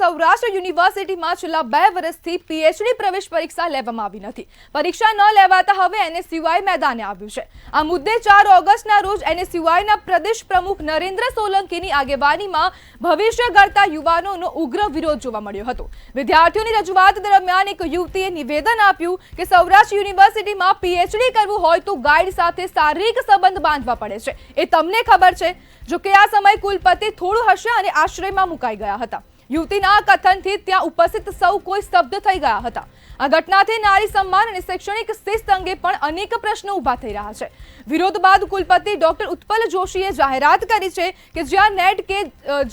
સૌરાષ્ટ્ર યુનિવર્સિટીમાં છેલ્લા 2 વર્ષથી પીએચડી પ્રવેશ પરીક્ષા લેવામાં આવી નથી. પરીક્ષા ન લેવાતા હવે એનએસયુઆઈ મેદાને આવ્યું છે. આ મુદ્દે 4 ઓગસ્ટના રોજ એનએસયુઆઈના પ્રદેશ પ્રમુખ નરેન્દ્ર સોલંકીની આગેવાનીમાં ભવિષ્ય ગળતા યુવાનોનો ઉગ્ર વિરોધ જોવા મળ્યો હતો. વિદ્યાર્થીઓની રજૂઆત દરમિયાન એક યુવતીએ નિવેદન આપ્યું કે સૌરાષ્ટ્ર યુનિવર્સિટીમાં પીએચડી કરવું હોય તો ગાઈડ સાથે શારીરિક સંબંધ બાંધવા પડે છે. એ તમને ખબર છે? જો કે આ સમય કુલપતિ થોડું હશે અને આશ્રયમાં મુકાઈ ગયા હતા. યુવતીના કથનથી ત્યાં ઉપસ્થિત સૌ કોઈ સ્તબ્ધ થઈ ગયા હતા. આ ઘટનાથી નારી સન્માન અને શૈક્ષણિક શિસ્ત અંગે પણ અનેક પ્રશ્નો ઊભા થઈ રહ્યા છે. વિરોધ બાદ કુલપતિ ડોક્ટર ઉત્પલ જોશીએ જાહેરાત કરી છે કે જ્યાં નેટ કે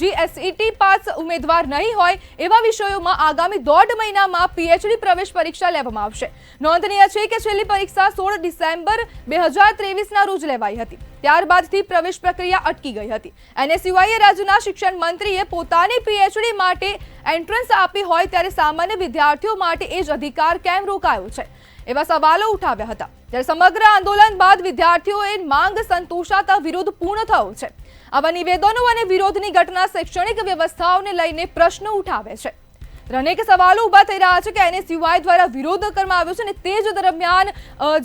જીએસઈટી પાસ ઉમેદવાર નહીં હોય એવા વિષયોમાં આગામી 1.5 મહિનામાં પીએચડી પ્રવેશ પરીક્ષા લેવામાં આવશે. નોંધનીય છે કે છેલ્લી પરીક્ષા 16 ડિસેમ્બર 2023ના રોજ લેવાઈ હતી. ત્યારબાદથી પ્રવેશ પ્રક્રિયા અટકી ગઈ હતી. એનએસયુઆઈએ રાજ્યના શિક્ષણ મંત્રીએ પોતાની પીએચડી માટે એન્ટ્રન્સ આપી હોય ત્યારે સામાન્ય વિદ્યાર્થીઓ માટે એ જ અધિકાર કેમ રોકાયો છે? એવા સવાલો ઉઠાવ્યા હતા. ત્યારે સમગ્ર આંદોલન બાદ વિદ્યાર્થીઓએ માંગ સંતોષાતા વિરોધ પૂર્ણ થયો છે. આવા નિવેદનો અને વિરોધની ઘટના શૈક્ષણિક વ્યવસ્થાઓને લઈને પ્રશ્નો ઉઠાવે છે. અનેક સવાલો ઊભા થઈ રહ્યા છે કે એનએસયુઆઈ દ્વારા વિરોધ કરવામાં આવ્યો છે અને તે જ દરમિયાન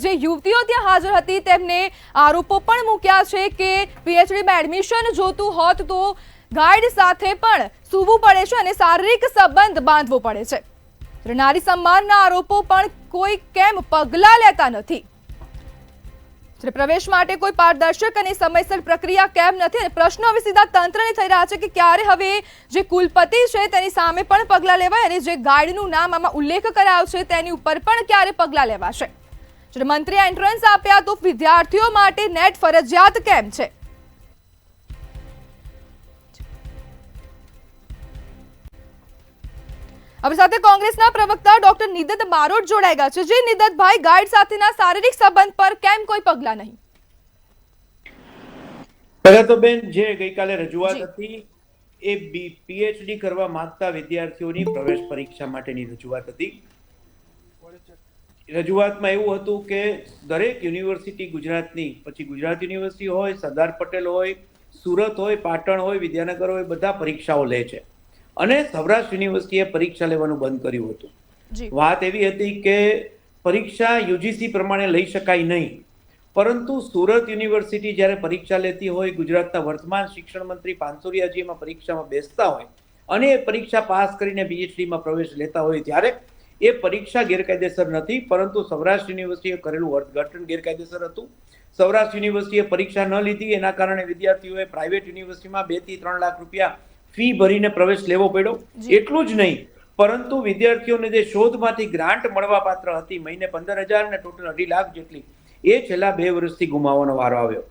જે યુવતીઓ ત્યાં હાજર હતી તેમને આરોપો પણ મૂક્યા છે કે પીએચડીમાં એડમિશન જોતું હોત તો ગાઈડ સાથે પણ સૂવું પડે છે અને શારીરિક સંબંધ બાંધવો પડે છે. નારી સન્માનના આરોપો પણ કોઈ કેમ પગલાં લેતા નથી? પ્રવેશ માટે કોઈ પારદર્શક અને સમયસર પ્રક્રિયા કેમ નથી? અને પ્રશ્નો હવે સીધા તંત્રને થઈ રહ્યા છે કે ક્યારે હવે જે કુલપતિ છે તેની સામે પણ પગલાં લેવાય અને જે ગાઈડનું નામ આમાં ઉલ્લેખ કરાયો છે તેની ઉપર પણ ક્યારે પગલાં લેવાશે? મંત્રીએ એન્ટ્રન્સ આપ્યા તો વિદ્યાર્થીઓ માટે નેટ ફરજિયાત કેમ છે? હવે સાથે કોંગ્રેસના પ્રવક્તા ડોક્ટર નિદત બારોટ જોડાઈ ગયા છે. જે નિદતભાઈ, ગાઈડ સાથેના શારીરિક સંબંધ પર કેમ કોઈ પગલાં નહીં? પહેલા તો બેન, જે ગઈકાલે રજૂઆત હતી એ પીએચડી કરવા માંગતા વિદ્યાર્થીઓની પ્રવેશ પરીક્ષા માટેની રજૂઆત હતી. રજૂઆતમાં એવું હતું કે દરેક યુનિવર્સિટી ગુજરાતની, પછી ગુજરાત યુનિવર્સિટી હોય, સરદાર પટેલ હોય, સુરત હોય, પાટણ હોય, વિદ્યાનગર હોય, બધા પરીક્ષાઓ લે છે અને સૌરાષ્ટ્ર યુનિવર્સિટીએ પરીક્ષા લેવાનું બંધ કર્યું હતું. વાત એવી હતી કે પરીક્ષા યુજીસી પ્રમાણે લઈ શકાય નહીં, પરંતુ સુરત યુનિવર્સિટી જ્યારે પરીક્ષા લેતી હોય, ગુજરાતના વર્તમાન શિક્ષણ મંત્રી પાનસુરિયાજી એમાં પરીક્ષામાં બેસતા હોય અને એ પરીક્ષા પાસ કરીને પીએચડીમાં પ્રવેશ લેતા હોય ત્યારે એ પરીક્ષા ગેરકાયદેસર નથી, પરંતુ સૌરાષ્ટ્ર યુનિવર્સિટીએ કરેલું અર્થઘટન ગેરકાયદેસર હતું. સૌરાષ્ટ્ર યુનિવર્સિટીએ પરીક્ષા ન લીધી, એના કારણે વિદ્યાર્થીઓએ પ્રાઇવેટ યુનિવર્સિટીમાં 2 થી 3 લાખ રૂપિયા ફી ભરીને પ્રવેશ લેવો પડ્યો. એટલું જ નહીં, પરંતુ વિદ્યાર્થીઓને જે શોધમાંથી ગ્રાન્ટ મળવા પાત્ર હતી મહિને 15,000 અને ટોટલ 2.5 લાખ જેટલી, એ છેલ્લા 2 વર્ષથી ગુમાવવાનો વારો આવ્યો.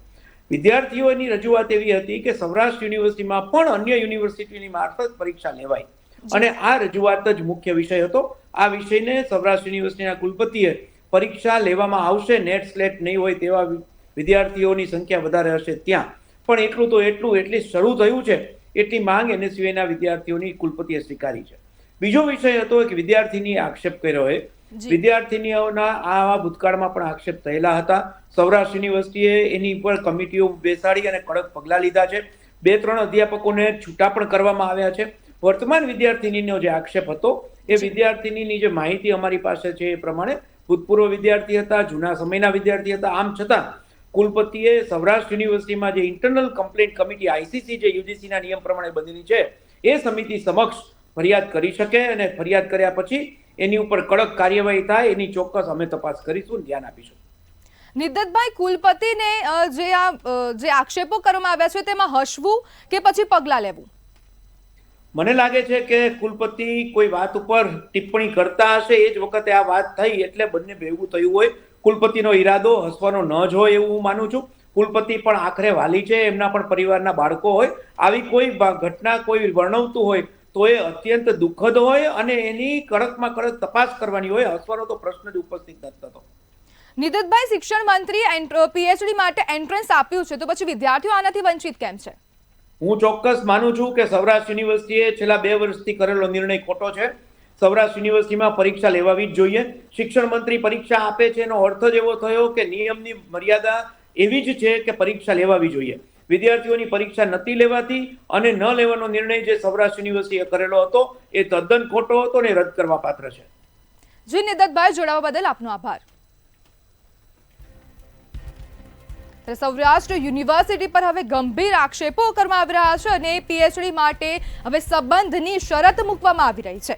વિદ્યાર્થીઓની રજૂઆત એવી હતી કે સૌરાષ્ટ્ર યુનિવર્સિટીમાં પણ અન્ય યુનિવર્સિટીની મારફત પરીક્ષા લેવાય અને આ રજૂઆત જ મુખ્ય વિષય હતો. આ વિષયને સૌરાષ્ટ્ર યુનિવર્સિટીના કુલપતિએ પરીક્ષા લેવામાં આવશે, નેટ સ્લેટ નહીં હોય તેવા વિદ્યાર્થીઓની સંખ્યા વધારે હશે ત્યાં પણ એટલું તો એટલું એટલીસ્ટ શરૂ થયું છે એટલી માંગ એનએસયુઆઈના વિદ્યાર્થીઓની કુલપતિએ સ્વીકારી છે. બીજો વિષય હતો કે વિદ્યાર્થીની આક્ષેપ કર્યો હોય. વિદ્યાર્થીનીઓના આવા ભૂતકાળમાં પણ આક્ષેપ થયેલા હતા. સૌરાષ્ટ્ર યુનિવર્સિટીએ એની ઉપર કમિટીઓ બેસાડી અને કડક પગલાં લીધા છે. 2-3 અધ્યાપકોને છૂટા પણ કરવામાં આવ્યા છે. વર્તમાન વિદ્યાર્થીનીનો જે આક્ષેપ હતો એ વિદ્યાર્થીનીની જે માહિતી અમારી પાસે છે એ પ્રમાણે ભૂતપૂર્વ વિદ્યાર્થી હતા, જૂના સમયના વિદ્યાર્થી હતા. આમ છતાં કુલપતિએ સૌરાષ્ટ્ર યુનિવર્સિટીમાં જે ઇન્ટરનલ કમ્પ્લેન્ટ કમિટી આઈસીસી જે યુજીસીના નિયમ પ્રમાણે બનેલી છે એ સમિતિ સમક્ષ ફરિયાદ કરી શકે અને ફરિયાદ કર્યા પછી એની ઉપર કડક કાર્યવાહી થાય એની ચોક્કસ અમે તપાસ કરીશું, ધ્યાન આપીશું. નિદતભાઈ, કુલપતિને જે આક્ષેપો કરવામાં આવ્યા છે તેમાં હસવું કે પછી પગલાં લેવું? મને લાગે છે કે કુલપતિ કોઈ વાત ઉપર ટિપ્પણી કરતા હશે એ જ વખતે આ વાત થઈ એટલે બંને ભેગું થયું હોય. કુલપતિનો ઈરાદો હસવાનો ન જ હોય એવું હું માનું છું. કુલપતિ પણ આખરે વાલી છે, એમના પણ પરિવારના બાળકો હોય. આવી કોઈ ઘટના કોઈ વર્ણવતું હોય તો એ અત્યંત દુઃખદ હોય અને એની કડકમાં કડક તપાસ કરવાની હોય. હસવાનો તો પ્રશ્ન જ ઉપસ્થિત નથી થતો. નિદતભાઈ, શિક્ષણ મંત્રી પીએચડી માટે એન્ટ્રન્સ આપ્યું છે તો પછી વિદ્યાર્થીઓ આનાથી વંચિત કેમ છે? હું ચોક્કસ માનું છું કે સૌરાષ્ટ્ર યુનિવર્સિટીએ છેલ્લા 2 વર્ષથી કરેલો નિર્ણય ખોટો છે. સૌરાષ્ટ્ર યુનિવર્સિટીમાં પરીક્ષા લેવાવી જ જોઈએ. શિક્ષણ મંત્રી પરીક્ષા આપે છે એનો અર્થ જ એવો થયો કે નિયમની મર્યાદા એવી જ છે કે પરીક્ષા લેવાવી જોઈએ. વિદ્યાર્થીઓની પરીક્ષા નથી લેવાતી અને ન લેવાનો નિર્ણય જે સૌરાષ્ટ્ર યુનિવર્સિટીએ કરેલો હતો એ તદ્દન ખોટો હતો અને રદ કરવા પાત્ર છે. જી નિદતભાઈ, જોડાવા બદલ આપનો આભાર. સૌરાષ્ટ્ર યુનિવર્સિટી પર હવે ગંભીર આક્ષેપો કરવામાં આવી રહ્યા છે અને પીએચડી માટે હવે સંબંધની શરત મૂકવામાં આવી રહી છે.